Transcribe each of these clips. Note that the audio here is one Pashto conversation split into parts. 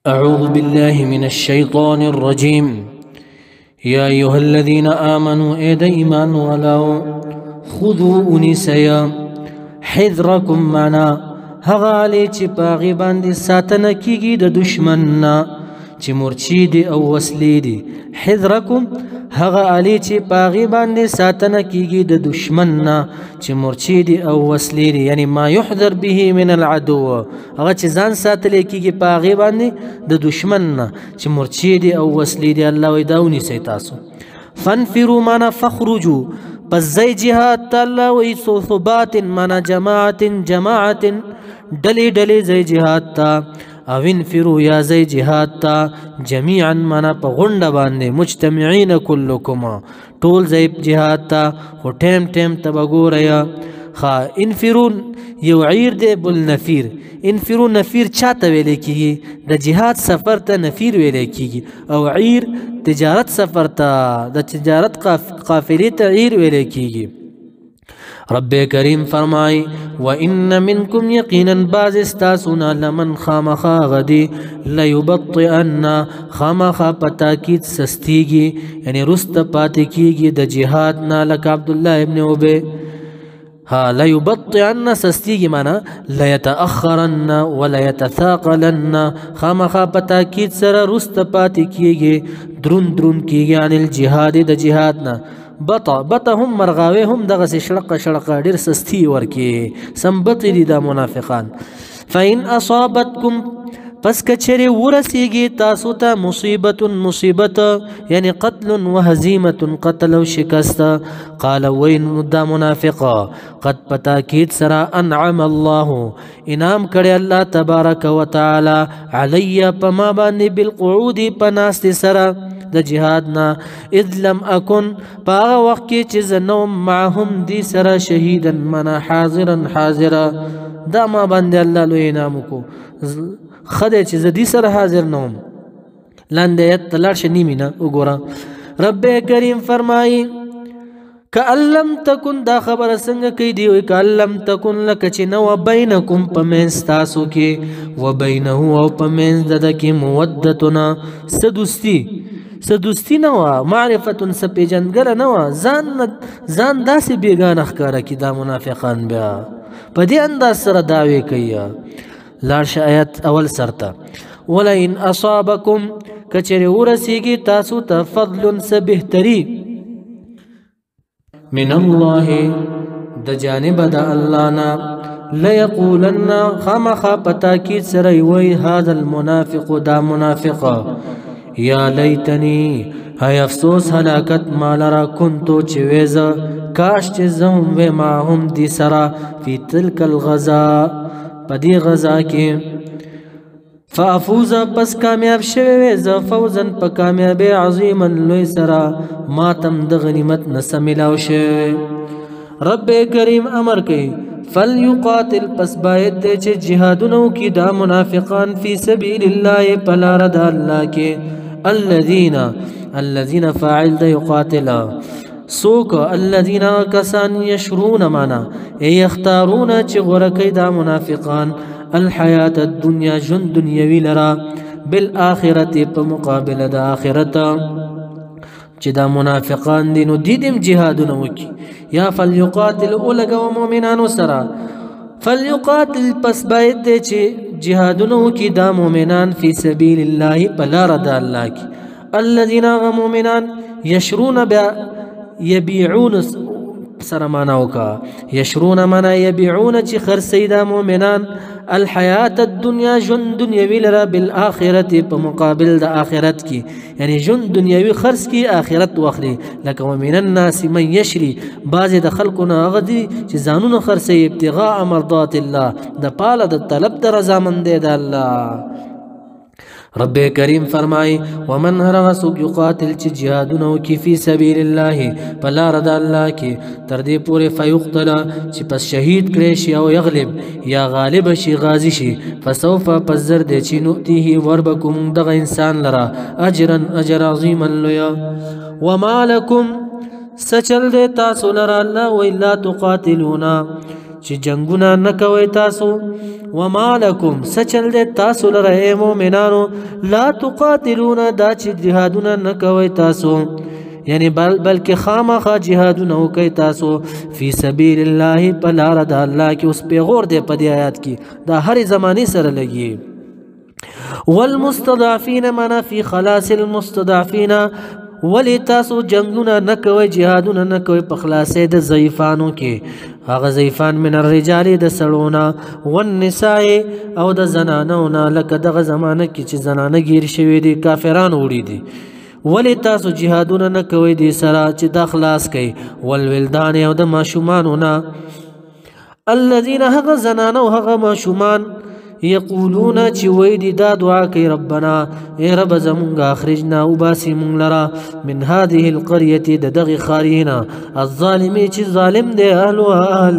أعوذ بالله من الشيطان الرجيم يا أيها الذين آمنوا إيد إيمان ولو خذوا أنسيا حذركم معنا هغالي چه پاغي باندي ساتنه کیگی د دشمننا چه مرچی دی او وسلی دی حذرکم هغالي چه پاغي باندي ساتنه کیگی د دشمننا چه مرچی دی او وسلی دی یعنی ما يحذر به من العدو هغه چه ځان ساتل کیگی پاغي باندي د دشمننا چه مرچی دی او وسلی دی الله وی داونی سی تاسو فانفروا معنا فخرجوا پس زي جهاد تالا وی ثبات معنا جماعت ڈلی ڈلی زي جهاد تا او انفروا یا زي جهاد تا جميعا معنا په غونډه باندې مجتمعين كلكم ټول زي جهاد تا خو ټیم تبګوریا خا انفرون یو عیر دی بل نفیر انفرون نفیر چاته ویل کیږي د جهاد سفر ته نفیر ویل کیږي او عیر تجارت سفر ته د تجارت قافلې ته عیر ویل کیږي رب کریم فرمای وان منکم یقینا بعض استاسنا لمن خامخا غدی لیبطئن خامخا پتاکید سستیږي یعنی رست پاتې کیږي د جهاد نه لک عبد الله ابن ابي ها لا يبطئن سستيجي معنا لا يتأخرن ولا يتثاقلن خامخا پتاکید سره رست پاتې کیږي درون کیږي عن الجهاد د جهادنا بطا هم مرغاوي هم دغه شړق ډیر سستی ورکی سمبط دي د منافقان فإن أصابتكم پس کچری ورسیږي تاسو ته مصیبت یعنی قتل و هزیمه قتل و شکست قال وین دا منافقا قد پتاکید سرا انعم الله انعام کړي الله تبارک وتعالى علی پما باندې بالقعود پناست سرا د جهادنا اذ لم اكن پاغه وخت کې چې زنوم معهم دي سرا شهیدا منا حاضرا دا ما باندې الله لوی انعام کو خدای چې زدي سره حاضر نوم لاندې تلار شنیمینا وګوره رب کریم فرمایي کأن لم تکن دا خبر څنګه کوي دی کأن لم تکن لک چې نو بینکم پمنس تاسو کې و بینه او پمنس دد کې مودتنا سدوستی نو معرفت سپیجنګر نو ځان داسې بیگان ښکارا کی دا منافقان بیا په دې انداز سره داوی کوي لارش آیت اول سرتا ولئن اصابکم کچری ورسیگی تاسو تا فضل سبهتری من الله د جانب د الله نا ليقولن خامخا پتاکید سره وی هذا المنافق دا منافقا یا لیتنی های افسوس هلاکت مالرا کنتو چویزا کاش چه زهم و معهم دی سرا فی تلک الغزا پدی غزا کې فافوزا پس کامیاب شوه ز فوزن په کامیابی عظیما لوی سرا ماتم د غنیمت نسملاو شوه رب کریم امر کوي فليقاتل پس باید د چې جهادونو کې دا منافقان فی سبیل الله پلار د الله کې الذين فاعل د یقاتل سوک الذين كسان يشرون معنا يختارون چې غورکې دا منافقان الحیات الدنیا جن دنیوي لرا بالآخرت په مقابله د آخرت چې دا منافقان دي نو دیدم جهادونه وکي یا فليقاتل اولګو مؤمنانو سره فليقاتل پس باید دی چې جهادونه وکي دا مؤمنان فی سبیل الله په لار د الله کې الذين مؤمنان يشرون يبيعون سرمانوكا يشرون منا يبيعون چه خرسيدا مؤمنان الحياة الدنيا جن دنيوي لرا بالآخرة بمقابل دا آخرت کی يعني جن دنيوي خرس کی آخرت واخلي لك ومن الناس من يشري بعض دا خلقنا غدي چه زانون خرسي ابتغاء مرضات الله دا پالا دا طلب دا رزامن دے دا الله رب کریم فرمای ومن هرغسوک یقاتل چی جهادونو کی فی سبیل الله پلا رد الله کی تردی پوری فیقتل چی پس شهید کریشی او یغلب یا غالب شی غازی شی فسوف پزر دی چی نؤتیه وربکم دغ انسان لرا اجر عظیما لیا وما لکم سچل دی تاسو لرا اللہ و الا تقاتلونا چې جنگونه نه کوئ تاسو وما لکم سچل دې تاسو لره اے مؤمنانو لا تقاتلون دا چې جهادونه نه کوئ تاسو یعنی بلکې خامخا جهادونه وکئ تاسو فی سبیل الله په لاره د الله کې. اوس پیغور دی په دې آیات کې دا هرې زمانې سره لګي. والمستضعفین منا فی خلاص المستضعفین ولی تاسو جنگونه نه کوئ جهادونه نه کوئ په خلاصې د ضعیفانو کې هغه ضعیفان من الرجال د سړونه والنساء او د زنانو نه لکه دغه زمانه کې چې زنانه گیر شوي دي کافرانو وړي دي ولی تاسو جهادونه نه کوئ دې سره چې دا خلاص کوي والولدان او د ماشومانو نه الذین هغه زنانه او هغه ماشومان یقولون چې وای دي دا دعا کوي ربنا ای رب زمونږ اخرجنا وباسي مونږ لره من هذه القريه د دغه خارینا الظالمي چې ظالم دی اهل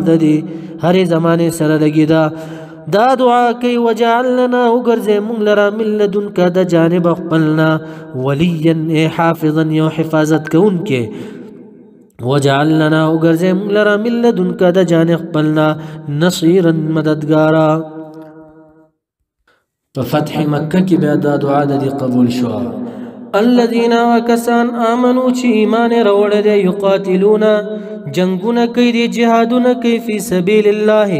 د دې هرې زمانه سره لګي دا دعا کوي وجعل لنا وګرځې مونږ لره من لدنک د جانب خپلنا وليا حافظا یو حفاظت کوونکې وجعل لنا وګرځې مونږ لره من لدنک د جانب خپلنا نصيرا مددګارا. په فتح مکه کې بیا دا دعا د دې قبول شو. الذين وكسان آمنوا چې ایمان راوړل دي یقاتلون جنگونه کوي دي جهادونه کوي فی سبیل الله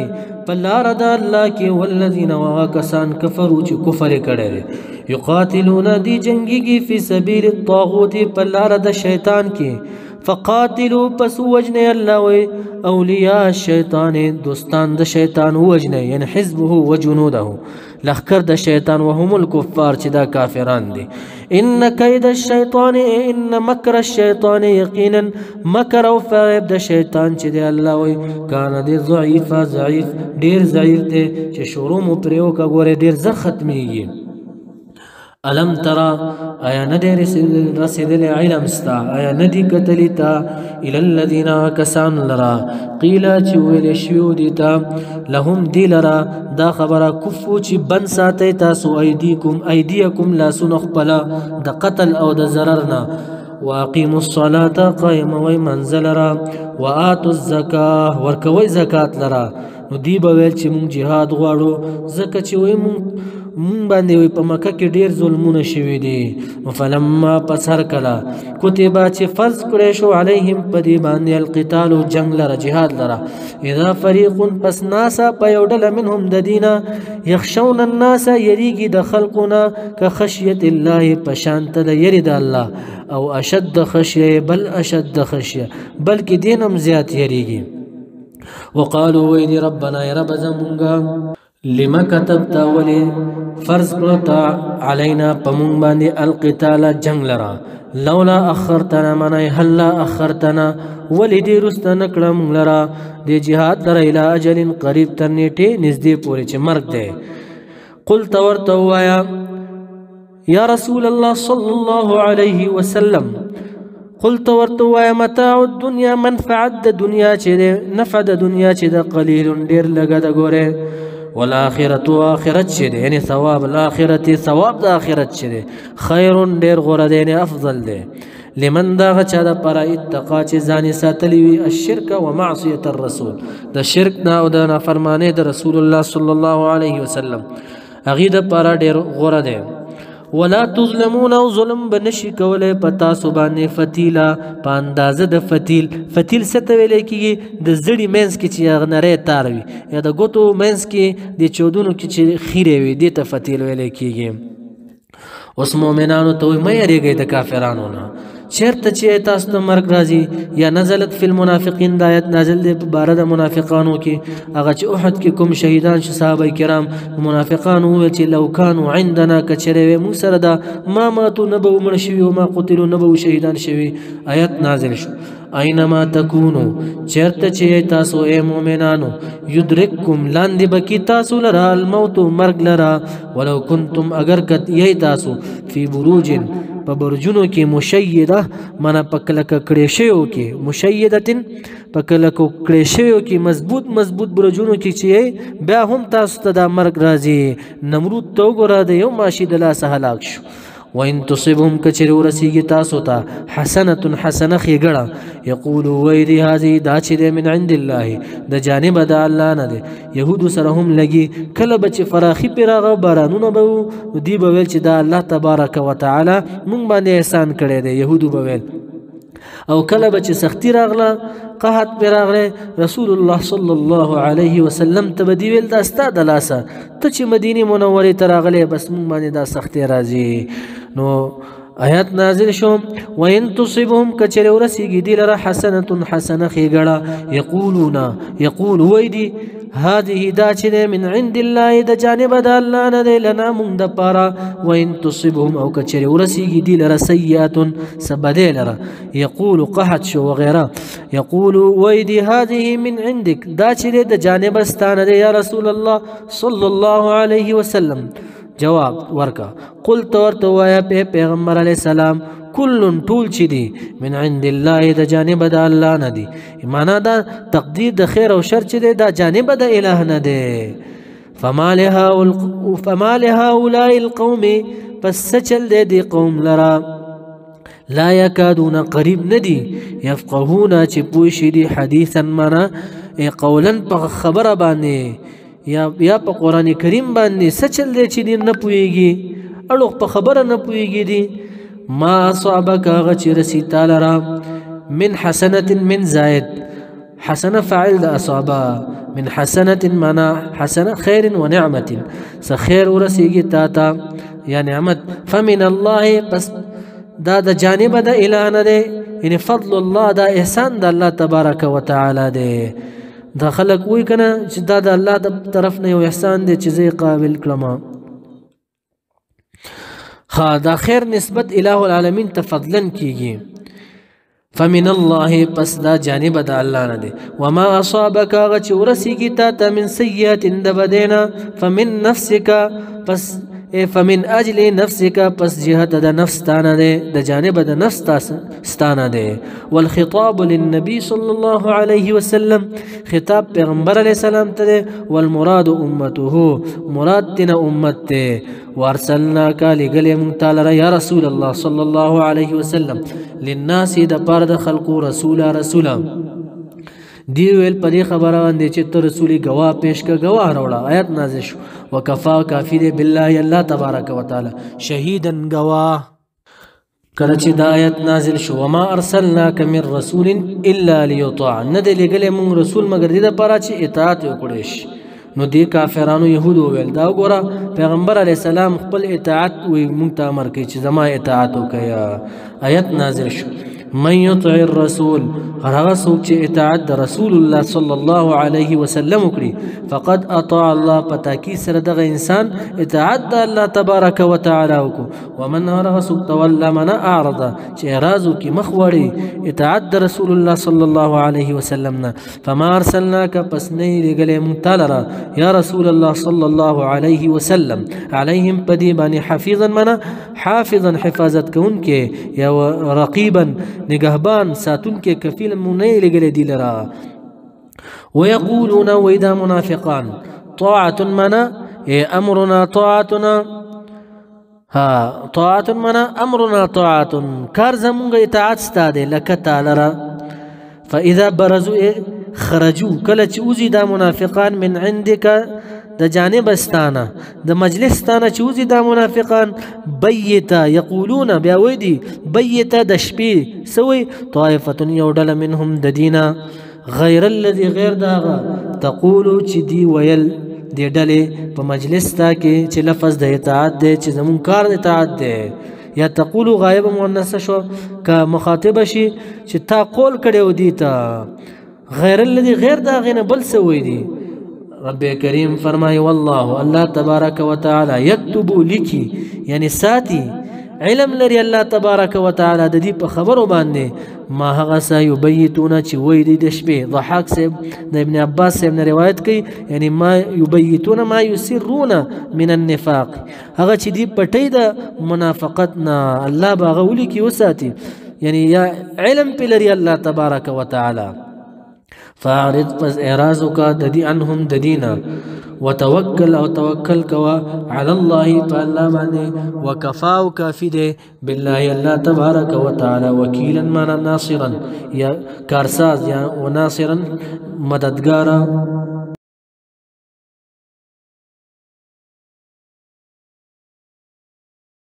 په لاره د الله کې والذین وکسان کفروا چې کفر کړي یقاتلون دي جنگيږي فی سبیل الطاغوت په لاره د شیطان کې فقاتلوا پس وجنه الله وی اولیاء الشیطان دوستان د شیطان وجنه یعنی حزبه وجنوده لخکر د شیطان وهم الكفار چې دا کافران دي. ان کید الشیطان ان مکر الشیطان یقینا مکر او فریب د شیطان چې دی الله وی کان دی ضعیف ډیر ضعیف دی چې شروع مو پریو کا ګوره ډیر زر ختمیږي. الم ترى آیا ندی رسیدل علم ستا آیا ندی کتلی تا الى الذین کسان لرا قیل چې ویل شیو دی تا لهم دی لرا دا خبره کفو چې بن ساتي تاسو ایدیکم لا سنخپلا د قتل او د ضررنا واقیموا الصلاة قائم وی منزل را وآتوا الزکاة ورکوی زکات لرا نو دی بویل چې مونږ جهاد غواړو زکه چې وی مونږ باندې وي په مکه کې ډیر ظلمونه شوي دي. فلما پس هر کله کتبه چې فرض کړی شو علیهم په دې باندې القتال جنگ لره جهاد لره اذا فریق پس ناسا په یو ډله منهم د دینه یخشون الناس یریږي د خلقونه که خشیت الله په شانته د یری د الله او اشد خشیه بل اشد خشیه بلکې دینم زیات یریږي. وقالوا ویدی ربنا یا رب زمونږه لما كتبت ولي فرض کړتا علينا پمون باندې القتال جنگ لرا لولا اخرتنا من هلا اخرتنا ولي دي رست نکړم لرا دي جهاد لرا الى اجل قريب تر نیټه نږدې پورې چې مرګ دی. قلت ورته وایا یا رسول الله صلى الله عليه وسلم قلت ورته وایا متاع الدنيا منفعت د دنیا چې نفع د دنیا چې د قليل ډیر لګا د ګوره والآخرت آخرت شده یعنی ثواب الآخرت ثواب دا آخرت شده خیر دیر غره ده یعنی افضل ده لمن دا غچا دا پرا اتقا چه زانی ساتلیوی الشرک و معصیت الرسول دا شرک نا او دا نافرمانه دا رسول الله صلی الله علیه وسلم اغی دا پرا دیر غره ده. ولا تظلمون او ظلم بنشي کوله پتا سبانه فتیلا په اندازه د فتیل ستویل کیږي د زړی مینس کې چې غنره تاروي یا د ګوتو مینس کې د چودونو کې چې خیره وي د ته فتیل ویل کیږي. اوس مؤمنانو ته مې یریږي د کافرانو نه چیرته چې تاسو ته مرګ راځي یا نزلت فی المنافقین د آیت نازل دی په باره د منافقانو کې هغه چې احد کې کوم شهیدان شو صحابه کرام منافقانو ویل چې لو کانوا عندنا کچره مو سره دا ما ماتوا نبو مړ شوي او ما قتلوا نبو شهیدان شوي آیت نازل شو. اینما تکونو چیرته چې تاسو اے مؤمنانو یدرککم لاندې بکی تاسو لرا الموت مرګ لرا ولو کنتم اگر کت یی تاسو فی بروجن په برجونو کې مشیده منا پکلک کړي شیو کې مشیدتن پکلک کړي شیو کې مضبوط برجونو کې چې بیا هم تاسو ته د مرګ راځي. نمرود تو ګره د یو ماشي د لاس هلاک شو وإن تصبهم کچر ورسیگی تاسو تا حسنة حسنه خیگڑا یقولو ویدی هذه دا چی دے من عند الله دا جانب دا اللہ نا دے یهودو سرهم لگی کل بچ فراخی پیراغا بارانون بو دی بویل چی دا اللہ تبارک و تعالی مونگ باندے احسان کرے دے یهودو بویل او کله بچ سختی راغله قحط پر راغله رسول الله صلی الله علیه وسلم ته دی ویل دا ستا د لاسه ته چې مدینه منوره ته راغله بس مونږ باندې دا سختی راځي نو آیات نازل شو وَإِن تُصِبْهُمْ کچره ورسیږي دی لره حسنه حسنه خېګړه یقول ویدی هذه دا چې من عند الله د جانب د الله نه دی لنا مونږ د پاره وَإِن تُصِبْهُمْ او کچره ورسیږي دی لره سیئات سبدی لره یقول قحط شو وغیره یقول ویدی هذه من عندك دا چې د جانب ستانه دی یا رسول الله صلی الله علیه وسلم جواب ورکا قلت ورته وایا پیغمبر علیہ السلام کل طول چی دی من عند الله دا جانب دا اللہ ندی مانا دا تقدیر دا خیر و شر چی دی دا جانب دا الہ ندی فما لهؤلاء القوم پس سچل دی قوم لرا لا یکادون قریب ندی یفقهون چی پوشی دی حدیثا مانا قولا پا خبر بانی یا په قرآن کریم باندې سچل دی چې دی نه پوهیږي اړوخ په خبره نه پوهیږي دی ما اصابک هغه چې رسی تعالی را من حسنة من زائد حسنه فاعل د اصابه من حسنة معنا حسنه خیر و نعمت خیر ورسیږي تا ته یا نعمت فمن الله پس دا د جانب د الہ نه دی یعنی فضل الله دا احسان د الله تبارک و تعالی دی دا خلق وی کنه چې دا د الله د طرف نه یو احسان دی چې زه قابل کړم دا خیر نسبت الہ العالمین ته فضلا کیږي فمن الله پس دا جانب د الله نه دی وما اصابك هغه چې ورسیږي تا ته من سیئات د بدینا فمن نفسك پس فمن اجل نفسك پس جهت د نفس تانه ده د جانب د نفس ستانه ده والخطاب للنبي صلى الله عليه وسلم خطاب پیغمبر علیہ السلام ته والمراد امته مراد تنا امته وارسلناك لقلم تعالى يا رسول الله صلى الله عليه وسلم للناس د پاره خلق رسولا دی ویل پدې خبره باندې چې ته رسولي گواه پیش کا گواه راوړه آیت نازل شو وکفا کافی دی بالله الله تبارک وتعالى شهیدا گواه کله چې دا آیت نازل شو وما ارسلناک من رسول الا ليطاع نه دی لګلې مونږ رسول مگر دې لپاره چې اطاعت وکړي شي نو دی کافرانو يهودو ویل دا وګوره پیغمبر علیہ السلام خپل اطاعت وي مونږ ته امر کوي چې زما اطاعت وکړه آیت نازل شو من يطع الرسول هغه څوک چې اطاعت د رسول الله صلی الله علیه وسلم وکړي فقد اطاع الله پتاکی سره دغه انسان اطاعت د الله تبارک وتعالى وکړو ومن هغه څوک تولى من اعرض چې اعراض وکړي مخ وړي اطاعت د رسول الله صلی الله علیه وسلم نه فما ارسلناک پس نه لګلې مونږ تعالی یا رسول الله صلی الله علیه وسلم علیهم پدی باندې حفیظا من حافظا حفاظت کوونکې یا رقیبا نگهبان ساتون کې کفیل مونږ لګلې دی لرا ويقولون وإذا منافقان طاعة منا امرنا طاعتنا طاعة منا امرنا طاعة کار زمونږ اطاعت ستاده لکه تعالی فاذا برزوا خرجوا کله چې اوزي دا منافقان من عندك د جانب استانه د مجلس استانه چې اوزي دا منافقان بیتا یقولون بیا ویدي بیتا د شپې سوی طائفه یو ډله منهم د دینه غیر الذي غیر داغه تقول چې دی ویل دی ډلې په مجلس تا کې چې لفظ د اطاعت دی چې زمون کار اطاعت دی یا تقول غایب مؤنث شو که مخاطب شي چې تا قول کړو دی تا غیر الذي غیر داغه نه بل سوی دی رب کریم فرمای والله الله تبارک وتعالى يكتب لکی یعنی ساتي علم لري الله تبارک وتعالى د دې په خبرو باندې ما هغه سيبيتون چې وای دي د شپې ضحاک صاحب د ابن عباس صاحب نه روایت کوي یعنی ما يبيتون ما يسرون من النفاق هغه چې دی پټي د منافقت نه الله باغه ولي کی وساتي یعنی یا علم په لري الله تبارک وتعالى فاعرض پس اعراض کا ددی عنهم ددینا وتوکل او توکل کوا علی الله فالله باندې وکفاو کافی دے بالله الله تبارک وتعالى وکیلا مانا ناصرا یا کارساز یا وناصرا مددگارا